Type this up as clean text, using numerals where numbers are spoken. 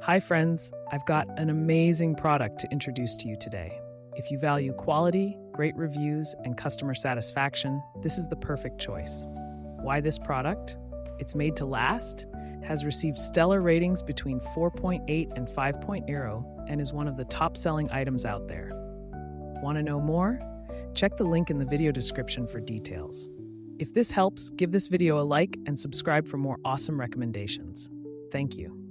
Hi friends, I've got an amazing product to introduce to you today. If you value quality, great reviews, and customer satisfaction, this is the perfect choice. Why this product? It's made to last, has received stellar ratings between 4.8 and 5.0, and is one of the top-selling items out there. Want to know more? Check the link in the video description for details. If this helps, give this video a like and subscribe for more awesome recommendations. Thank you.